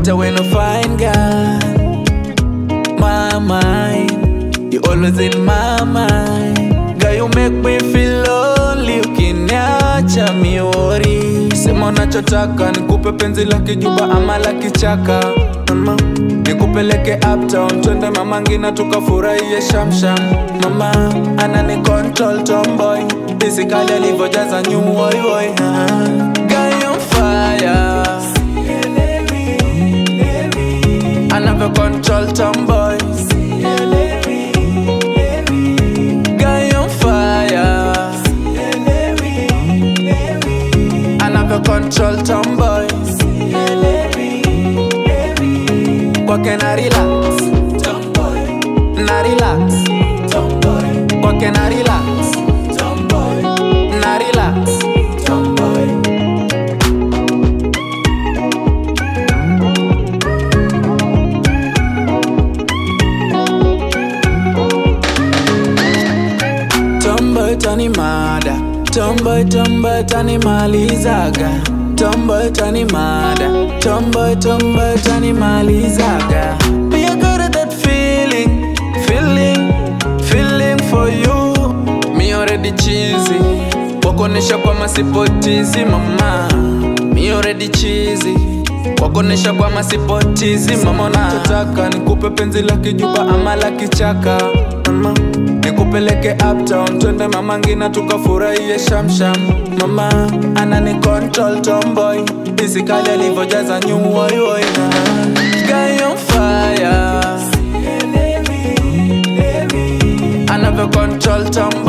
matter when I find God, my mind, you always in my mind. Girl, you make me feel lonely, ukiniacha mi worry. Sema unachotaka, nikupe penzi la kijuba ama la kichaka. Mama, nikupeleke uptown, twende mama ngina tukafurahie shamsham. Mama, anani control tomboy, physically alivyojaza new oi oi. Girl, you fire, another control tomboy. Girl, you fire, another control tomboy. Kwake na relax, tomboy. Na relax, tomboy. Kwake na relax, tomboy. Na relax, tomboy. Tomboy tani mada, tomboy tomboy tani malizaga. Tomboy tani mada, tomboy tomboy tani malizaga. Me I got that feeling for you. Me already cheesy, wakonesha kwa masipotizi mama. Me already cheesy, wakonesha kwa masipotizi mama. Nachotaka nikupe penzi la kijuba ama la kichaka. Mama, nikupeleke uptown, twende mama ngina tukafurahie shamsham. Mama, anani control tomboy, physically alivyojaza new oi oi. Girl, you fire, another control tomboy.